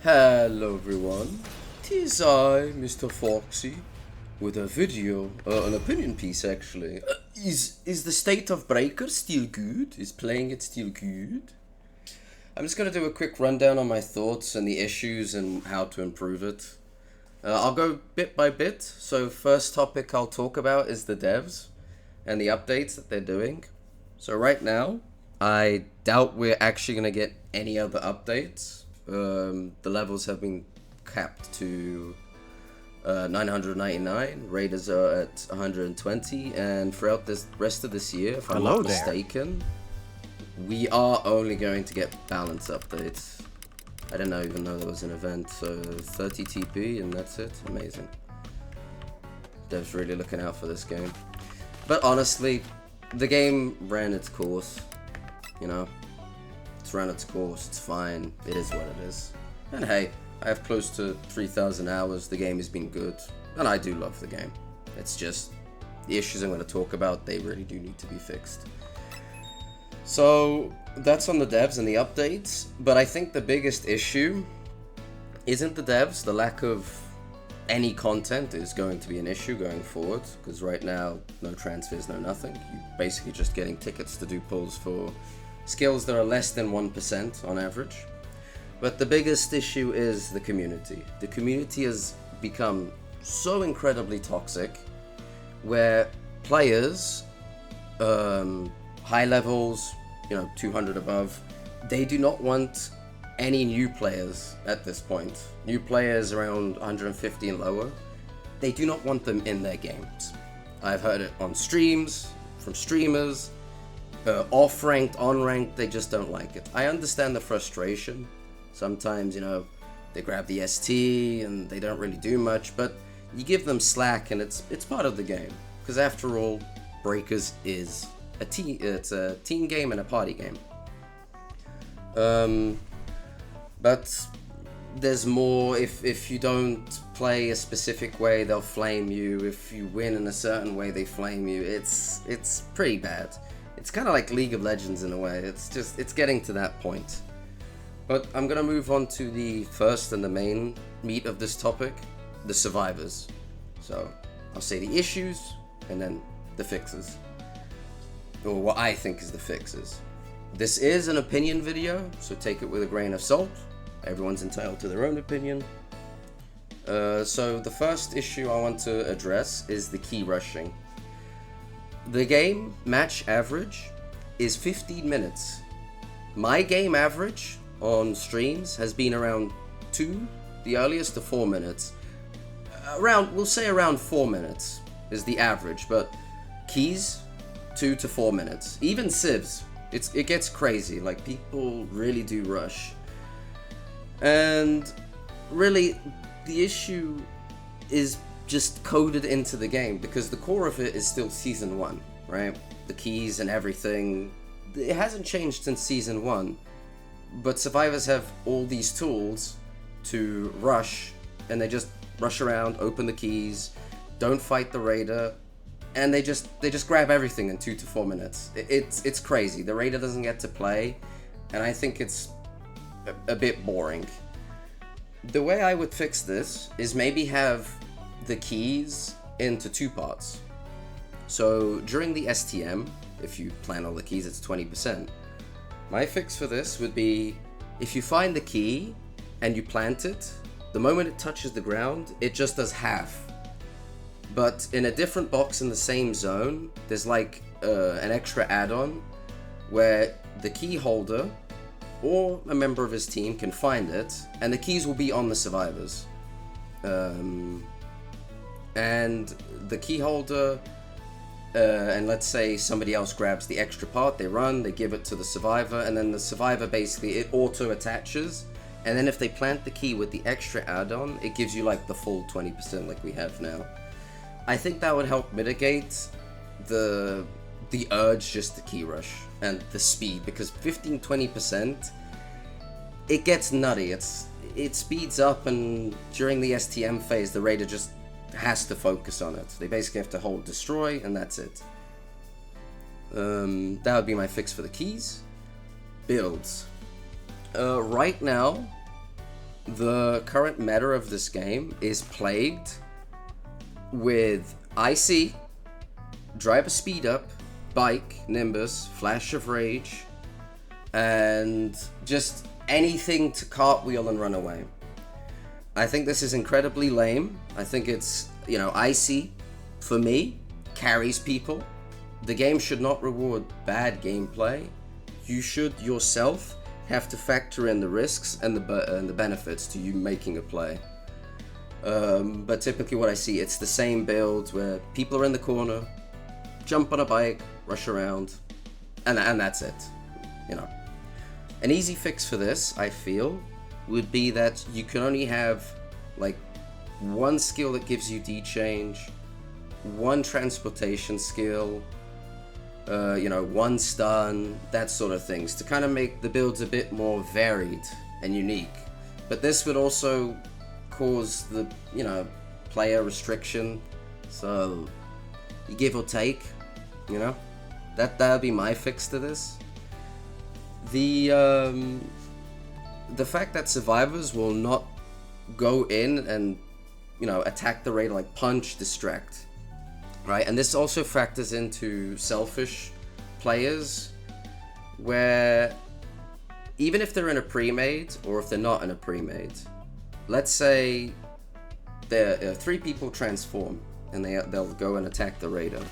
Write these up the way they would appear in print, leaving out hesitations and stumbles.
Hello everyone, tis I, Mr. Foxy, with a video, an opinion piece actually. Is the state of Breakers still good? Is playing it still good? I'm just gonna do a quick rundown on my thoughts and the issues and how to improve it. I'll go bit by bit. So first topic I'll talk about is the devs and the updates that they're doing. So right now, I doubt we're actually gonna get any other updates. The levels have been capped to 999. Raiders are at 120, and throughout this rest of this year, if I'm not mistaken, we are only going to get balance updates. I didn't even know there was an event. So 30 TP, and that's it. Amazing. Dev's really looking out for this game. But honestly, the game ran its course. You know, it's run its course. It's fine. It is what it is. And hey, I have close to 3,000 hours. The game has been good, and I do love the game. It's just the issues I'm going to talk about. They really do need to be fixed. So that's on the devs and the updates. But I think the biggest issue isn't the devs. The lack of any content is going to be an issue going forward, because right now, no transfers, no nothing. You're basically just getting tickets to do pulls for skills that are less than 1% on average. But the biggest issue is the community. The community has become so incredibly toxic, where players, high levels, 200 above, they do not want any new players at this point. New players around 150 and lower, they do not want them in their games. I've heard it on streams, from streamers, off-ranked, on-ranked, they just don't like it. I understand the frustration. Sometimes, they grab the ST and they don't really do much, but you give them slack and it's part of the game. Because after all, Breakers is it's a team game and a party game. But there's more. If you don't play a specific way, they'll flame you. If you win in a certain way, they flame you. It's pretty bad. It's kind of like League of Legends in a way. It's getting to that point. But I'm gonna move on to the first and the main meat of this topic, the survivors. So I'll say the issues and then the fixes, or what I think is the fixes. This is an opinion video, so take it with a grain of salt. Everyone's entitled to their own opinion. So the first issue I want to address is the key rushing. The game match average is 15 minutes. My game average on streams has been around 2, the earliest to 4 minutes. We'll say around 4 minutes is the average, but keys, 2 to 4 minutes. Even civs, it gets crazy. Like, people really do rush. And really, the issue is just coded into the game, because the core of it is still Season 1, right? The keys and everything, it hasn't changed since Season 1. But survivors have all these tools to rush, and they just rush around, open the keys, don't fight the raider, and they just grab everything in 2 to 4 minutes. It's crazy. The raider doesn't get to play, and I think it's a bit boring. The way I would fix this is maybe have the keys into 2 parts. So during the STM, if you plan all the keys, it's 20%. My fix for this would be, if you find the key and you plant it, the moment it touches the ground, it just does half. But in a different box in the same zone, there's like an extra add-on where the key holder or a member of his team can find it, and the keys will be on the survivors. And the key holder, and let's say somebody else grabs the extra part, they run, they give it to the survivor, and then the survivor basically, it auto-attaches, and then if they plant the key with the extra add-on, it gives you like the full 20% like we have now. I think that would help mitigate the urge just to key rush and the speed, because 15-20%, it gets nutty. It speeds up, and during the STM phase, the raider just has to focus on it. They basically have to hold destroy, and that's it. That would be my fix for the keys. Builds. Right now, the current meta of this game is plagued with IC, driver speed up, bike, Nimbus, flash of rage, and just anything to cartwheel and run away. I think this is incredibly lame. I think it's, you know, IC, for me, carries people. The game should not reward bad gameplay. You should yourself have to factor in the risks and the benefits to you making a play. But typically what I see, it's the same builds where people are in the corner, jump on a bike, rush around, and that's it, you know. An easy fix for this, I feel, would be that you can only have like one skill that gives you D-change, one transportation skill, you know, one stun, that sort of things, to kind of make the builds a bit more varied and unique. But this would also cause the, you know, player restriction, so you give or take, you know, that would be my fix to this. The fact that survivors will not go in and, you know, attack the raider, like punch, distract, right? And this also factors into selfish players, where even if they're in a pre-made or if they're not in a pre-made, let's say there 3 people transform and they'll go and attack the raider.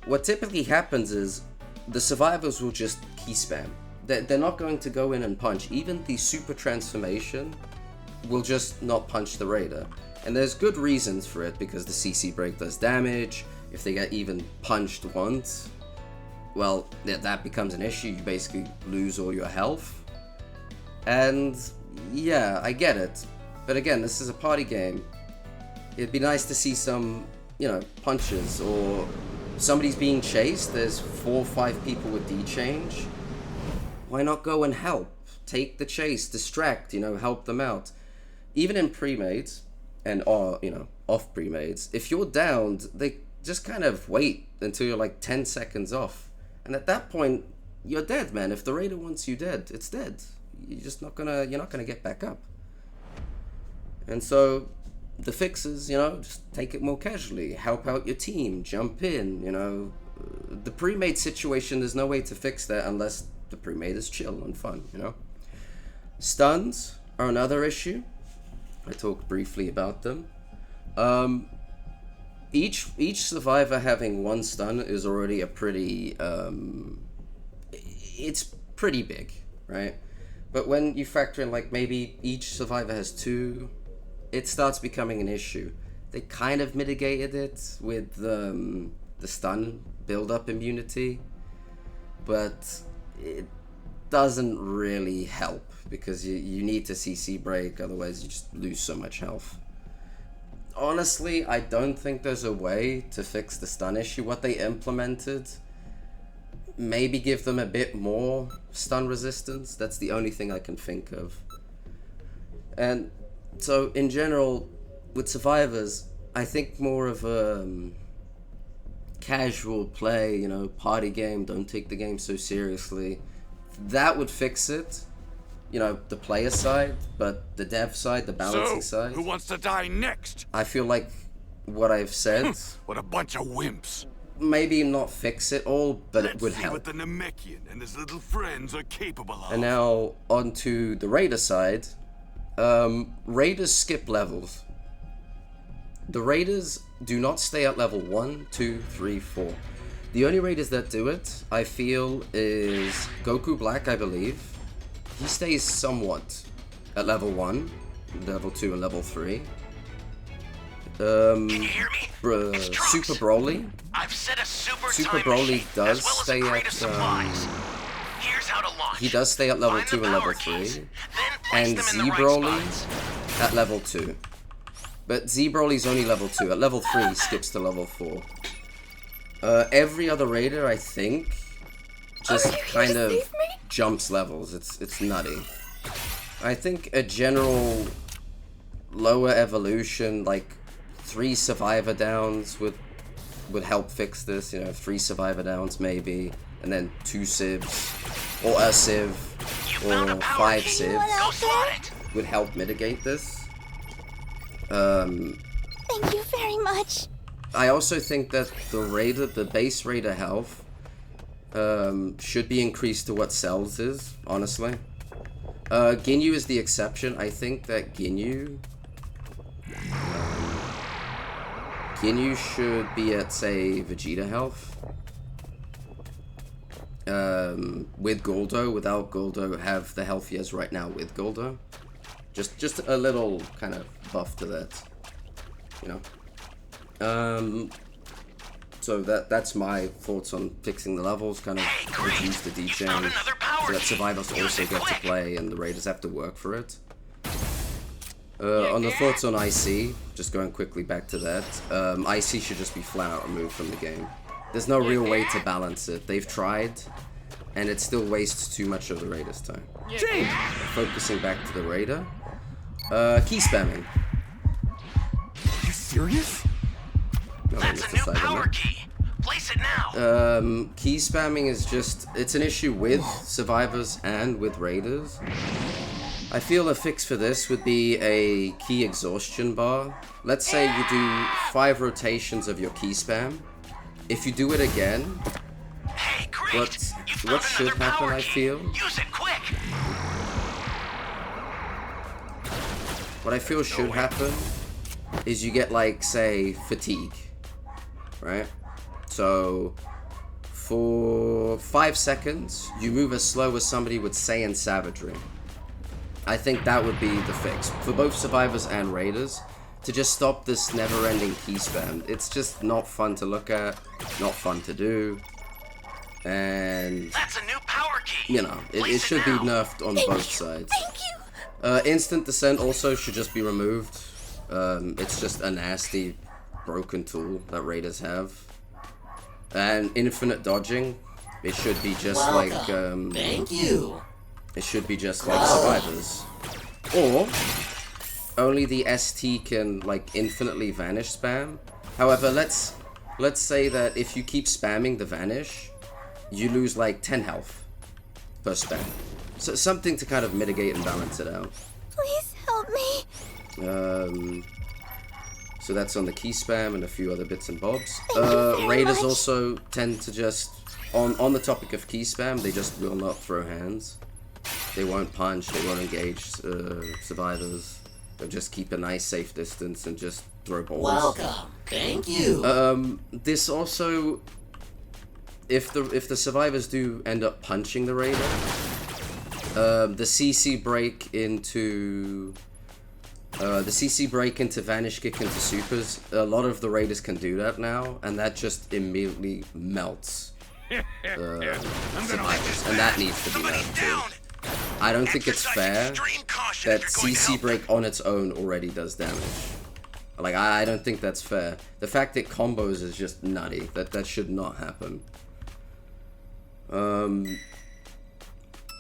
What typically happens is the survivors will just key spam. They're not going to go in and punch. Even the super transformation will just not punch the raider. And there's good reasons for it, because the CC break does damage. If they get even punched once, well, that becomes an issue. You basically lose all your health. And yeah, I get it. But again, this is a party game. It'd be nice to see some, you know, punches, or somebody's being chased. There's 4 or 5 people with D-change. Why not go and help? Take the chase, distract, you know, help them out. Even in pre-mades and you know, off pre-mades, if you're downed, they just kind of wait until you're like 10 seconds off. And at that point, you're dead, man. If the raider wants you dead, it's dead. You're not gonna get back up. And so the fixes, you know, just take it more casually, help out your team, jump in, you know. The pre-made situation, there's no way to fix that unless the pre-made is chill and fun, you know. Stuns are another issue. I talked briefly about them. Each survivor having 1 stun is already a pretty, it's pretty big, right? But when you factor in like maybe each survivor has 2, it starts becoming an issue. They kind of mitigated it with the stun build-up immunity, but it doesn't really help, because you need to CC break, otherwise you just lose so much health. Honestly, I don't think there's a way to fix the stun issue. What they implemented, maybe give them a bit more stun resistance. That's the only thing I can think of. And so in general, with survivors, I think more of a casual play, you know, party game, don't take the game so seriously. That would fix it, you know, the player side, but the dev side, the balancing side. Who wants to die next? I feel like what I've said. What a bunch of wimps. Maybe not fix it all, but it would help. Let's see what the Namekian and his little friends are capable of. And now onto the Raider side. Raiders skip levels. The Raiders do not stay at level 1, 2, 3, 4. The only Raiders that do it, I feel, is Goku Black, I believe. He stays somewhat at level 1, level 2, and level 3. Can you hear me? Super Broly. I've set a super Broly does as well stay as at Here's how to launch. he does stay at level Find 2 the and level power 3, keys, then place and them in Z the right Broly spots. at level 2. But Z Broly's only level 2. At level 3, he skips to level 4. Every other Raider, I think, just kind of jumps levels. It's nutty. I think a general lower evolution, like 3 survivor downs would help fix this. You know, 3 survivor downs maybe, and then 2 civs, or a civ, or 5 civs. Go slot it. would help mitigate this. Thank you very much. I also think that the base Raider health, should be increased to what Cell's is, honestly. Ginyu is the exception. I think that Ginyu should be at, say, Vegeta health. With Goldo, without Goldo, have the health he has right now with Goldo. Just a little kind of buff to that, you know. So that's my thoughts on fixing the levels, kind of reduce the D-change, so that survivors also get to play and the Raiders have to work for it. On the thoughts on IC, just going quickly back to that, IC should just be flat out removed from the game. There's no real way to balance it. They've tried, and it still wastes too much of the Raiders' time. Focusing back to the Raider. Key spamming. Are you serious? No, That's a new power key. Place it now. Key spamming is just, it's an issue with survivors and with Raiders. I feel a fix for this would be a key exhaustion bar. Let's say you do 5 rotations of your key spam. If you do it again, Hey, great. what should happen, I feel? Use it quick. What I feel should happen is you get, like, say, fatigue, right? So, for 5 seconds, you move as slow as somebody would say in Savagery. I think that would be the fix, for both survivors and Raiders, to just stop this never-ending key spam. It's just not fun to look at, not fun to do, and, That's a new power key. you know, it should be nerfed on both sides. Thank you. Instant Descent also should just be removed. It's just a nasty, broken tool that Raiders have. And Infinite Dodging, it should be just like, Thank you. it should be just like Survivors. Or, only the ST can, like, infinitely vanish spam. However, let's say that if you keep spamming the vanish, you lose, like, 10 health per spam. So something to kind of mitigate and balance it out. Please help me. So that's on the key spam and a few other bits and bobs. Thank you very Raiders much. also tend to just, on the topic of key spam, they just will not throw hands. They won't punch, they won't engage survivors. They'll just keep a nice safe distance and just throw balls. Welcome. Thank you. This also, if the survivors do end up punching the Raider, the CC break into Vanish Kick into Supers, a lot of the Raiders can do that now, and that just immediately melts survivors, and that needs to be nerfed too. I don't think it's fair that CC break on its own already does damage. Like, I don't think that's fair. The fact it combos is just nutty. That should not happen.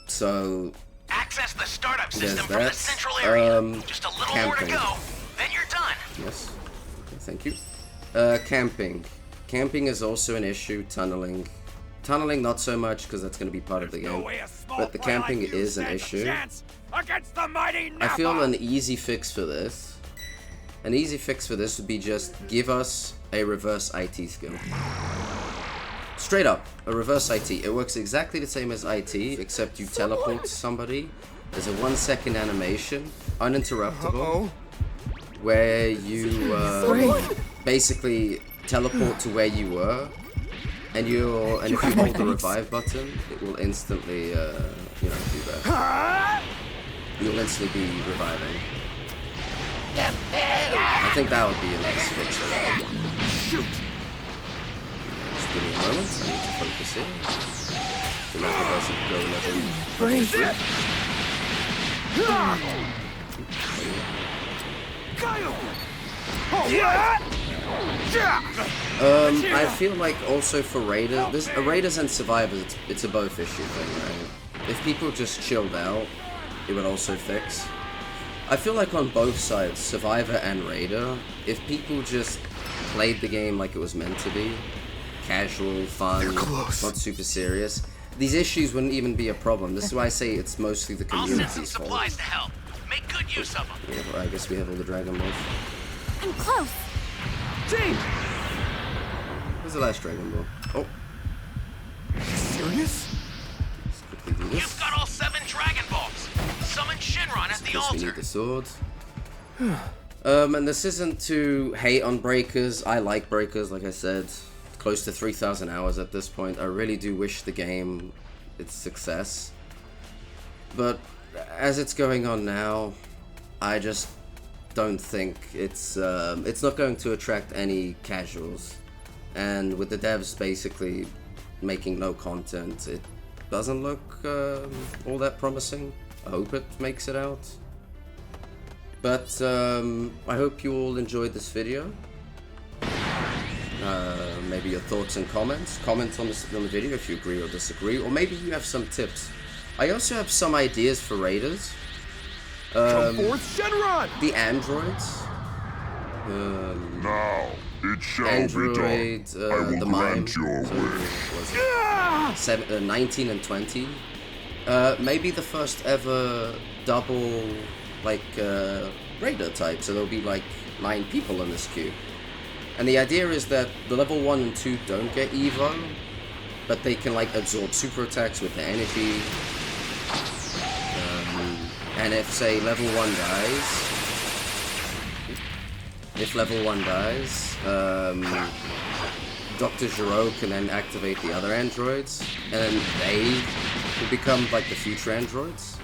So Access the startup system there's from the that. central area. Just a little more to Camping. go, then you're done. Yes. Okay, thank you. Camping. Camping is also an issue. Tunneling. Tunneling not so much because that's going to be part of the game. But the camping is an issue. I feel an easy fix for this. An easy fix for this would be just give us a reverse IT skill. Straight up, a reverse IT. It works exactly the same as IT, except you teleport to somebody. There's a 1-second animation, uninterruptible, where you basically teleport to where you were, and if you hold the revive button, it will instantly, do that. You'll instantly be reviving. I think that would be a nice fix for that. Just give me a moment, I need to focus here. So now it doesn't go I feel like also for Raiders and Survivors, it's a both issue thing, right? If people just chilled out, it would also fix. I feel like on both sides, Survivor and Raider, if people just played the game like it was meant to be, casual, fun, not super serious, these issues wouldn't even be a problem. This is why I say it's mostly the I'll send some community's fault. supplies to help. Make good use of them. Yeah, well, I guess we have all the Dragon Balls. I'm close. James! Where's the last Dragon Ball? Oh, Are you serious? let's quickly do this. You've got all 7 Dragon Balls. Summon Shinron at the Guess we altar. need the sword. And this isn't to hate on Breakers. I like Breakers, like I said. Close to 3,000 hours at this point. I really do wish the game its success. But as it's going on now, I just don't think it's not going to attract any casuals. And with the devs basically making no content, it doesn't look all that promising. I hope it makes it out. But I hope you all enjoyed this video. Maybe your thoughts and comments. Comment on the video if you agree or disagree, or maybe you have some tips. I also have some ideas for raiders. Come forth, Shenron! The androids. Now it shall Android, be done. I will the mime. grant your wish. Was it 19 and 20. Maybe the first ever double, like, raider type. So there'll be like 9 people in this queue. And the idea is that the level 1 and 2 don't get Evo, but they can like absorb super attacks with their energy. And if, say, level 1 dies, Dr. Giro can then activate the other androids, and then they will become like the future androids.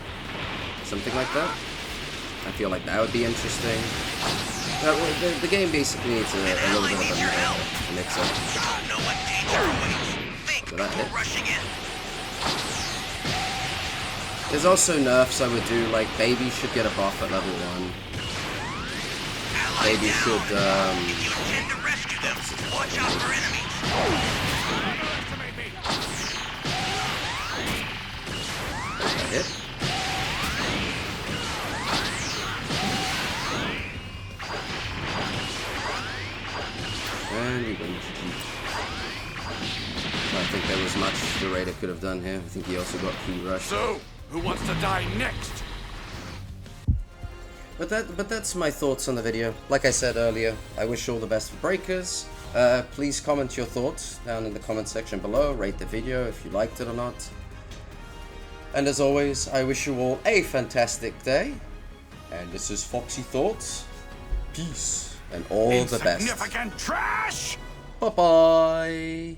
Something like that. I feel like that would be interesting. The game basically needs a little bit of a mix-up. Know what danger awaits. Think So that before hit. rushing in. There's also nerfs I would do, like Baby should get a buff at level 1. Baby should, If you intend to rescue them, watch out for enemies. that hit. And we win. I think there was much the Raider could have done here. I think he also got key rush. So, who wants to die next? But that's my thoughts on the video. Like I said earlier, I wish you all the best for Breakers. Please comment your thoughts down in the comment section below. Rate the video if you liked it or not. And as always, I wish you all a fantastic day. And this is Foxy Thoughts. Peace and all the best. Insignificant trash! Bye-bye.